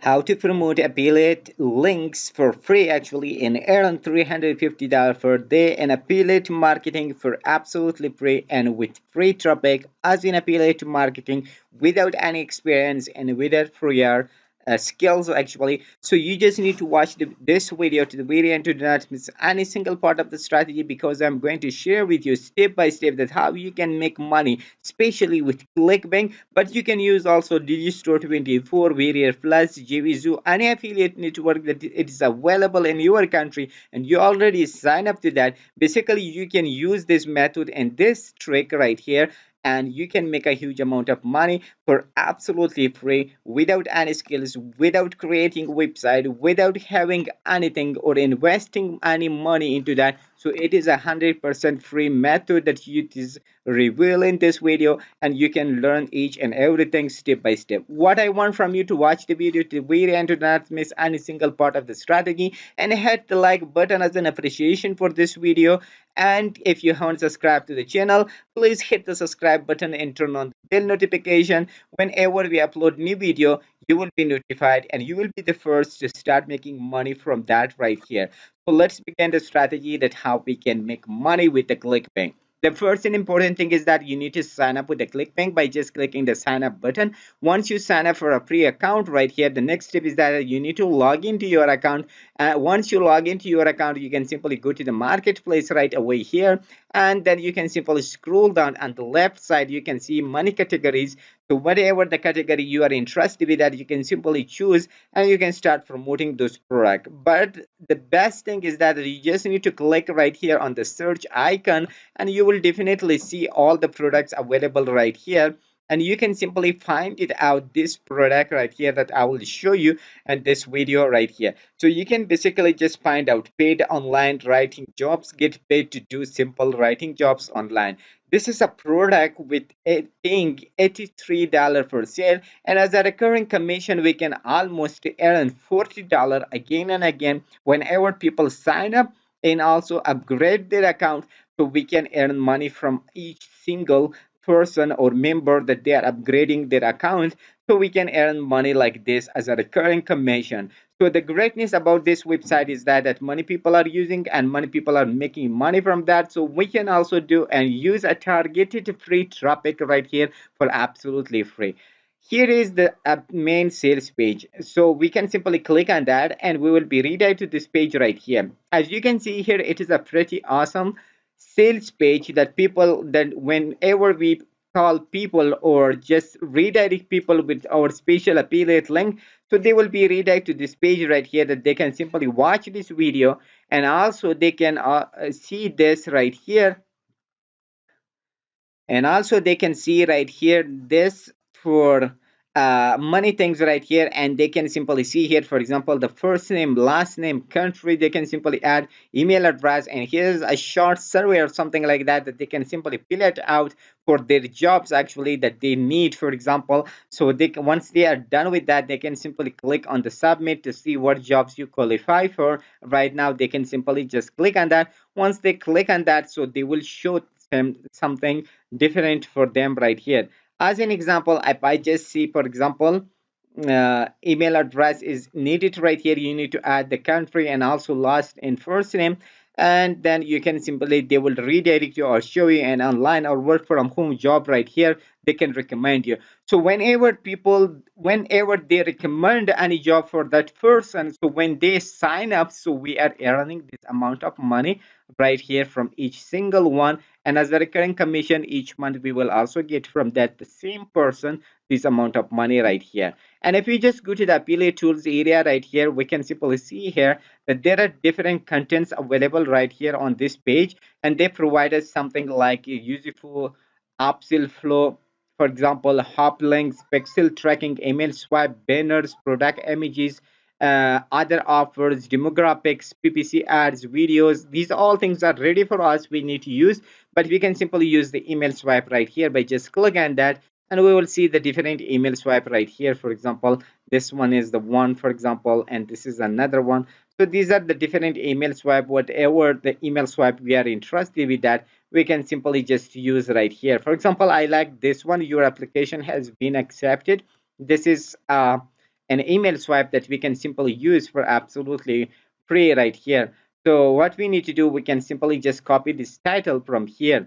How to promote affiliate links for free actually and earn $350 per day in affiliate marketing for absolutely free and with free traffic as in affiliate marketing without any experience and without prior skills actually. So you just need to watch this video to the very end to not miss any single part of the strategy, because I'm going to share with you step by step that how you can make money, especially with clickbank. But you can use also digistore 24, Warrior Plus, JVZoo, any affiliate network that it is available in your country and you already sign up to that. Basically you can use this method and this trick right here, and you can make a huge amount of money for absolutely free without any skills, without creating website, without having anything or investing any money into that. So it is 100% free method that you is reveal in this video, and you can learn each and everything step by step. What I want from you to watch the video to the very end to not miss any single part of the strategy, and hit the like button as an appreciation for this video. And if you haven't subscribed to the channel, please hit the subscribe button and turn on the bell notification. Whenever we upload new video, you will be notified and you will be the first to start making money from that right here. So let's begin the strategy that how we can make money with the clickbank. The first and important thing is that you need to sign up with the clickbank by just clicking the sign up button. Once you sign up for a free account right here, the next step is that you need to log into your account. Once you log into your account, you can simply go to the marketplace right away here, and then you can simply scroll down on the left side. You can see money categories. So whatever the category you are interested with, that you can simply choose and you can start promoting those products. But the best thing is that you just need to click right here on the search icon, and you will definitely see all the products available right here, and you can simply find it out this product right here that I will show you in this video right here. So you can basically just find out paid online writing jobs, get paid to do simple writing jobs online. This is a product with a paying $83 per sale, and as a recurring commission we can almost earn $40 again and again whenever people sign up and also upgrade their account. So we can earn money from each single person or member that they are upgrading their account. So we can earn money like this as a recurring commission. So the greatness about this website is that many people are using and many people are making money from that. So we can also do and use a targeted free traffic right here for absolutely free. Here is the main sales page. So we can simply click on that and we will be redirected to this page right here. As you can see here, it is a pretty awesome sales page that people, that whenever we call people or just redirect people with our special affiliate link, so they will be redirected to this page right here that they can simply watch this video, and also they can see this right here, and also they can see right here this for many things right here, and they can simply see here, for example, the first name, last name, country. They can simply add email address, and here's a short survey or something like that that they can simply fill it out for their jobs actually that they need, for example. So they can, once they are done with that, they can simply click on the submit to see what jobs you qualify for. Right now they can simply just click on that. Once they click on that, so they will show them something different for them right here. As an example, if I just see, for example, email address is needed right here, you need to add the country and also last and first name, and then you can simply, they will redirect you or show you an online or work from home job right here. They can recommend you. So whenever people, whenever they recommend any job for that person, so when they sign up, so we are earning this amount of money right here from each single one. And as a recurring commission each month, we will also get from that the same person this amount of money right here. And if we just go to the affiliate tools area right here, we can simply see here that there are different contents available right here on this page, and they provide us something like a useful upsell flow, for example, hop links, pixel tracking, email swipe, banners, product images, other offers, demographics, PPC ads, videos. These all things are ready for us. We need to use, but we can simply use the email swipe right here by just clicking on that, and we will see the different email swipe right here. For example, this one is the one, for example, and this is another one. So these are the different email swipe. Whatever the email swipe we are interested with, that we can simply just use right here. For example, I like this one, your application has been accepted. This is an email swipe that we can simply use for absolutely free right here. So what we need to do, we can simply just copy this title from here.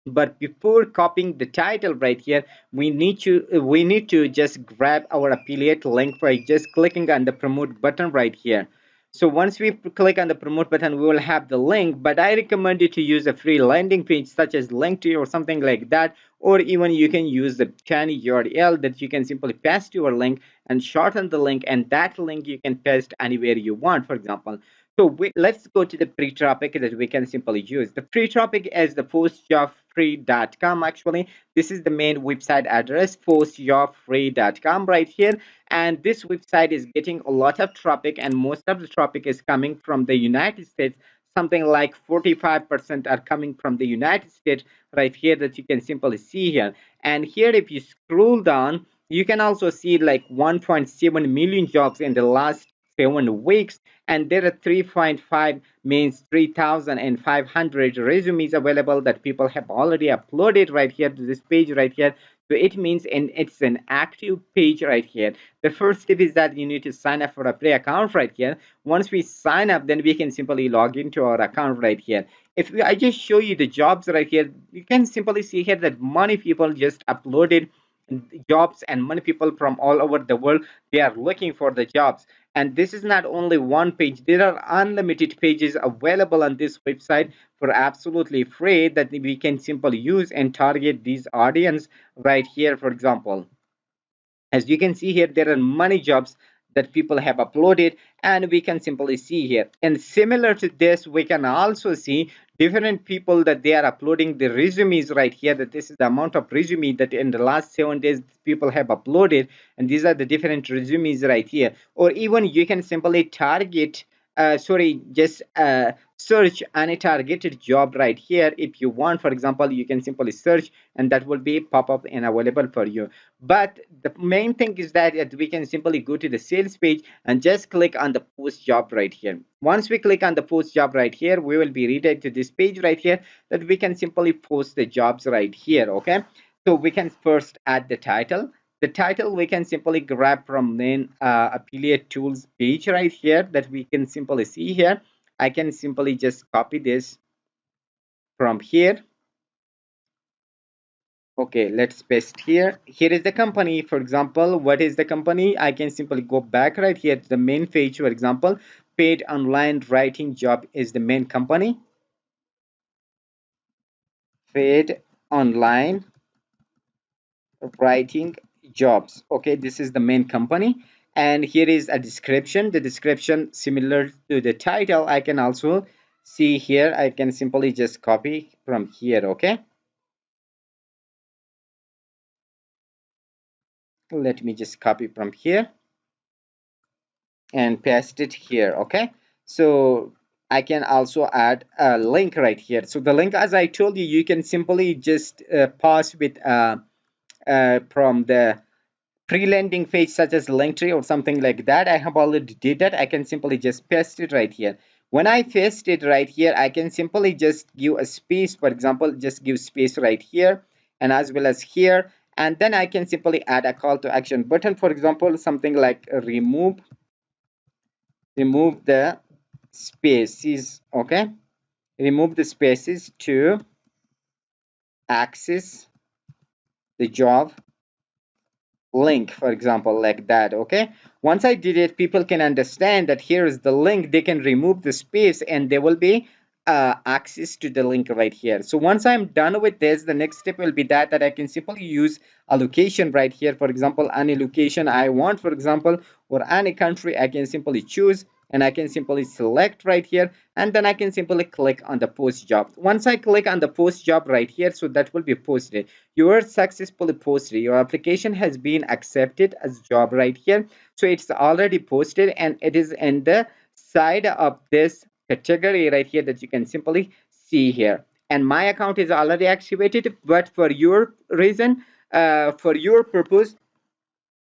But before copying the title right here, we need to just grab our affiliate link by just clicking on the promote button right here. So once we click on the promote button, we will have the link, but I recommend you to use a free landing page such as Linktree or something like that, or even you can use the tiny URL that you can simply paste your link and shorten the link, and that link you can paste anywhere you want, for example. So let's go to the pre-topic that we can simply use. The pre-topic is the postjobfree.com. Actually, this is the main website address, postjobfree.com right here. And this website is getting a lot of traffic, and most of the traffic is coming from the United States. Something like 45% are coming from the United States right here that you can simply see here. And here, if you scroll down, you can also see like 1.7 million jobs in the last 7 weeks, and there are 3.5 means 3,500 resumes available that people have already uploaded right here to this page right here. So it means, and it's an active page right here. The first step is that you need to sign up for a free account right here. Once we sign up, then we can simply log into our account right here. I just show you the jobs right here, you can simply see here that many people just uploaded jobs, and many people from all over the world, they are looking for the jobs. And this is not only one page, there are unlimited pages available on this website for absolutely free that we can simply use and target these audience right here. For example, as you can see here, there are many jobs that people have uploaded, and we can simply see here. And similar to this, we can also see different people that they are uploading the resumes right here, that this is the amount of resume that in the last 7 days people have uploaded, and these are the different resumes right here. Or even you can simply target just search any targeted job right here if you want. For example, you can simply search, and that will be pop up and available for you. But the main thing is that we can simply go to the sales page and just click on the post job right here. Once we click on the post job right here, we will be redirected to this page right here that we can simply post the jobs right here. Okay, so we can first add the title. The title we can simply grab from main affiliate tools page right here that we can simply see here. I can simply just copy this from here. Okay, let's paste here. Here is the company. For example, what is the company? I can simply go back right here to the main page. For example, paid online writing job is the main company. Paid online writing jobs. Okay, this is the main company. And here is a description. The description similar to the title, I can also see here. I can simply just copy from here. Okay, let me just copy from here and paste it here. Okay, so I can also add a link right here. So the link, as I told you, you can simply just pass with from the pre-landing page such as Linktree or something like that. I have already did that. I can simply just paste it right here. When I paste it right here, I can simply just give a space. For example, just give space right here and as well as here, and then I can simply add a call to action button. For example, something like remove the spaces. Okay, remove the spaces to access the job link, for example, like that. Okay, once I did it, people can understand that here is the link. They can remove the space and there will be access to the link right here. So once I'm done with this, the next step will be that I can simply use a location right here. For example, any location I want, for example, or any country, I can simply choose and I can simply select right here, and then I can simply click on the post job. Once I click on the post job right here, so that will be posted. You are successfully posted. Your application has been accepted as job right here. So it's already posted and it is in the side of this category right here that you can simply see here. And my account is already activated, but for your reason, for your purpose,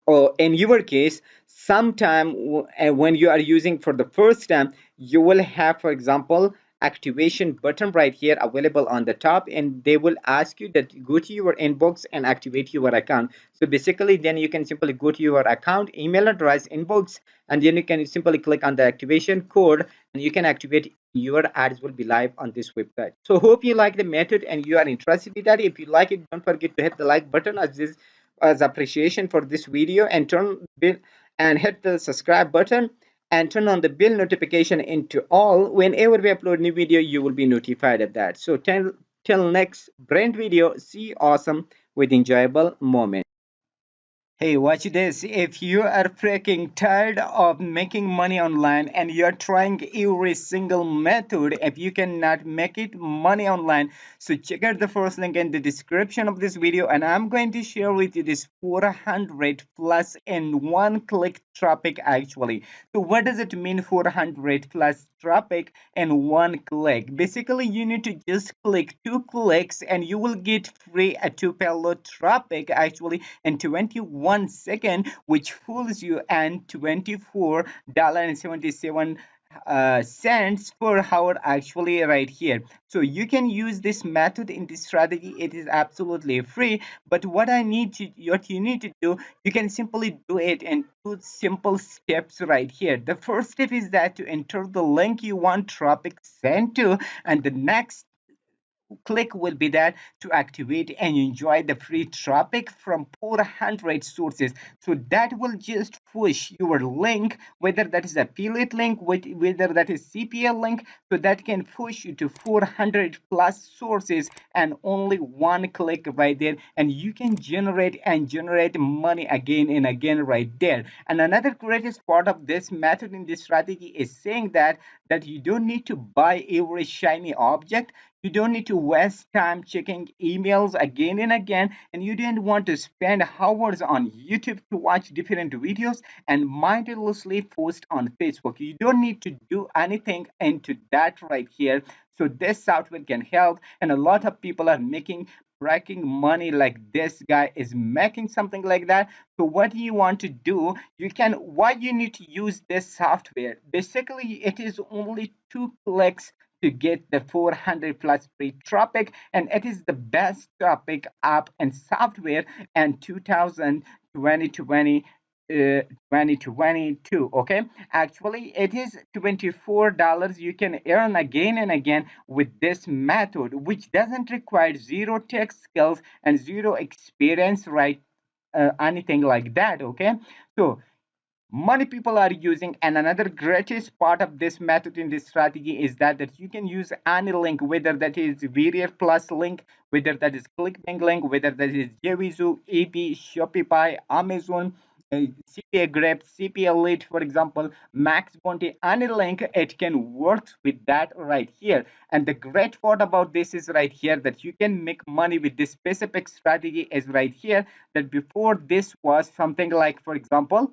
or in your case, sometime when you are using for the first time, you will have, for example, activation button right here available on the top, and they will ask you that go to your inbox and activate your account. So basically then you can simply go to your account, email address, inbox, and then you can simply click on the activation code and you can activate your ads will be live on this website. So hope you like the method and you are interested in that. If you like it, don't forget to hit the like button as this as appreciation for this video, and turn bill and hit the subscribe button and turn on the bell notification into all. Whenever we upload new video, you will be notified of that. So till next brand video, see awesome with enjoyable moment. Hey, watch this. If you are freaking tired of making money online and you're trying every single method, if you cannot make it money online, so check out the first link in the description of this video, and I'm going to share with you this 400 plus in one click traffic actually. So what does it mean 400 plus traffic in one click? Basically, you need to just click 2 clicks and you will get free a 2 payload traffic actually in 21 seconds, which fools you, and $24.77 cents per hour actually right here. So you can use this method in this strategy. It is absolutely free, but what you need to do, you can simply do it in 2 simple steps right here. The first step is that to enter the link you want traffic sent to, and the next click will be that to activate and enjoy the free traffic from 400 sources. So that will just push your link, whether that is affiliate link, whether that is CPL link, so that can push you to 400 plus sources and only 1 click right there, and you can generate money again and again right there. And another greatest part of this method in this strategy is saying that you don't need to buy every shiny object. You don't need to waste time checking emails again and again, and you didn't want to spend hours on YouTube to watch different videos and mindlessly post on Facebook. You don't need to do anything into that right here. So this software can help, and a lot of people are making breaking money like this guy is making something like that. So what you want to do, why you need to use this software? Basically, it is only 2 clicks to get the 400 plus free traffic, and it is the best traffic app and software in 2020 2022. Okay, actually it is $24 you can earn again and again with this method, which doesn't require zero tech skills and zero experience, right? Anything like that. Okay, so many people are using, and another greatest part of this method in this strategy is that you can use any link, whether that is Warrior Plus link, whether that is Clickbank link, whether that is Jevizu, ep, Shopify, Amazon, CPA Grab, CPA Lead, for example, Max Bounty, any link, it can work with that right here. And the great part about this is right here that you can make money with this specific strategy is right here, that before this was something like, for example,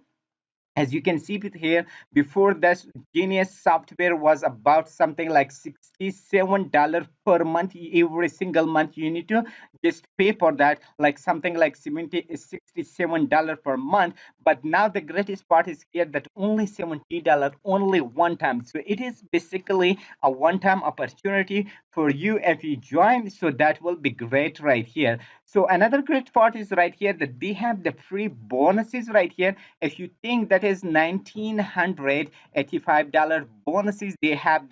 as you can see it here, before this genius software was about something like $67 per month. Every single month you need to just pay for that, like something like $67 per month. But now the greatest part is here that only $70 only one time. So it is basically a one-time opportunity for you if you join. So that will be great right here. So another great part is right here that they have the free bonuses right here. If you think that is $1,985 bonuses, they have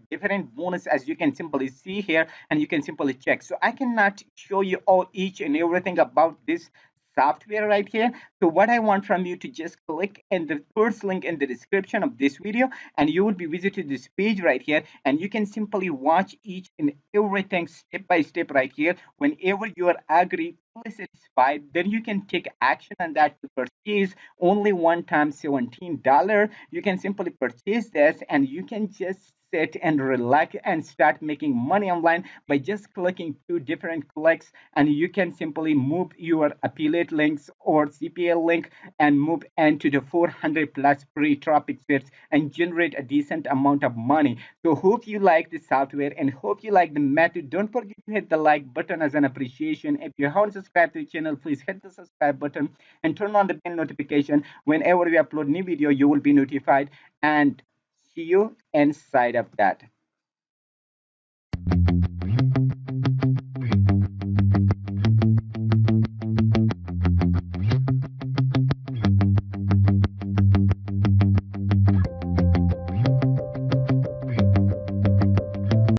different bonus, as you can simply see here, and you can simply check. So I cannot show you all each and everything about this software right here. So what I want from you to just click in the first link in the description of this video, and you will be visited this page right here, and you can simply watch each and everything step by step right here. Whenever you are agree, fully satisfied, then you can take action on that to purchase only one time $17. You can simply purchase this, and you can just sit and relax and start making money online by just clicking 2 different clicks, and you can simply move your affiliate links or CPL link and move into the 400 plus free traffic sets and generate a decent amount of money. So hope you like the software and hope you like the method. Don't forget to hit the like button as an appreciation. If you haven't subscribed to the channel, please hit the subscribe button and turn on the bell notification. Whenever we upload new video, you will be notified, and see you inside of that.